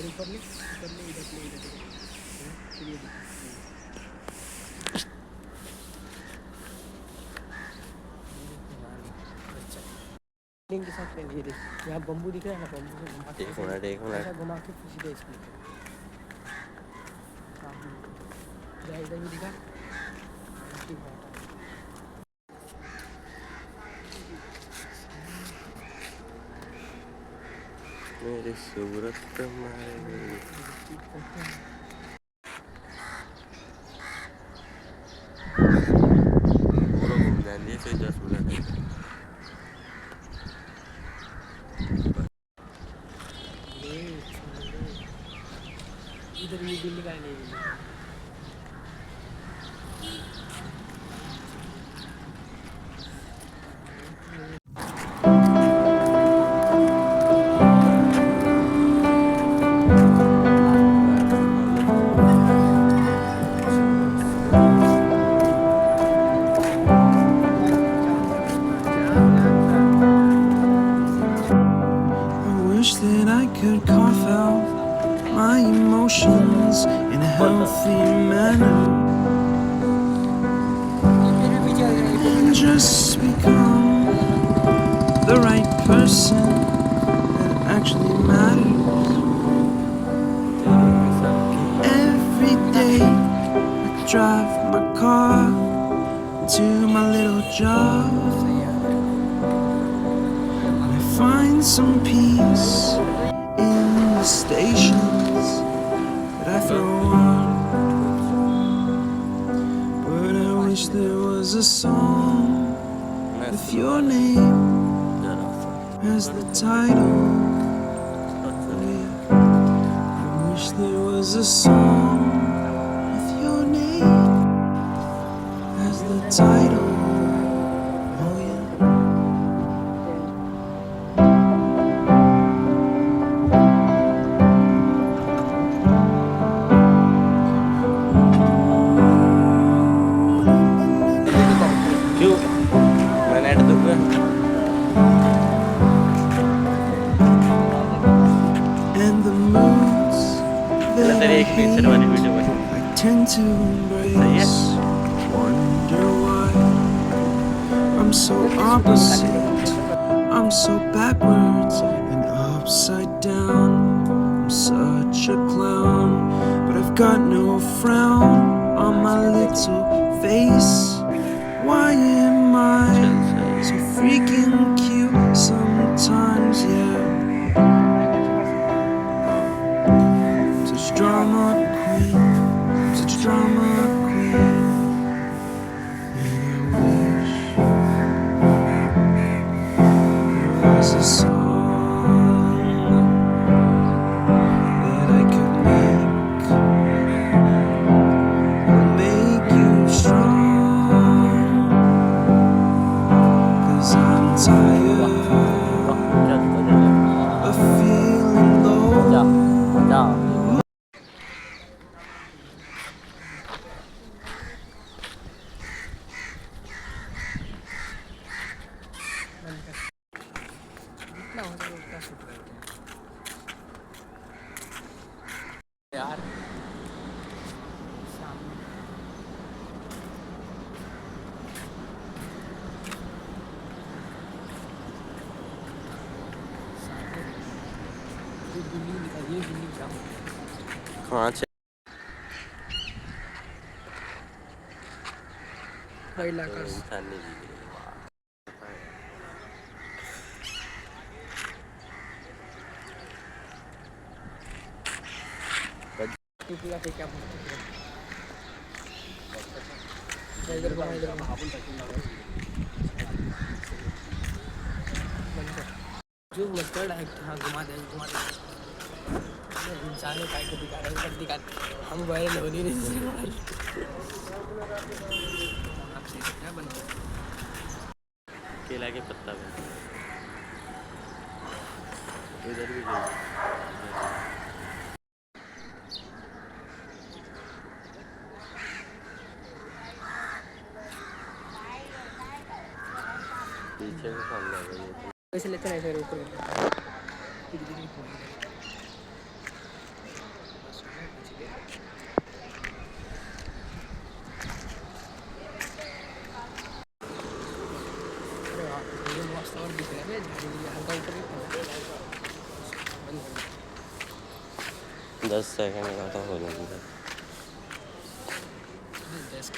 ऊपर ले इधर चलिए लिंक के साथ ये देख यहाँ बम्बू दिख रहा है ना बम्बू से घुमा के ऐसा घुमा के सीधे इसको इधर भी दिखा मेरी सूरत तुम्हारे पूरा घूम जाएंगे फिर 10 मिनट इधर ये बिल्डिंग का नहीं That I could carve out my emotions in a healthy manner and just become the right person that actually matters. Every day I drive my car to my little job. Find some peace in the stations that I throw on. But I wish there was a song with your name as the title. Yeah. I wish there was a song with your name as the title. And the moods that I hate, I tend to embrace. Wonder why I'm so opposite. I'm so backwards and upside down. I'm such a clown, but I've got no frown on my little face. Why am I so freaking cute sometimes, yeah? Such drama queen, such drama queen. And I wish there was a song that I could make that'll make you strong. 'Cause I'm tired of feeling low. जितना हो सके उतना shoot करते हैं यार सामने ये building दिखा ये बिल्डिंग क्या कहाँ से इलाका इंसान नहीं जी टूटला पे क्या इधर जो मस्टर्ड है हाँ घुमा दे इंसान है काय को दिखा हम वायरल हो नहीं क्या बनता केला के पत्ता में इधर भी गई पीछे से सामने आ गई वैसे लेते नहीं फिर ऊपर और दिख रहा है हल्का ऊपर ही बंद कर 10 सेकंड का तो हो जाएगा। दो। 10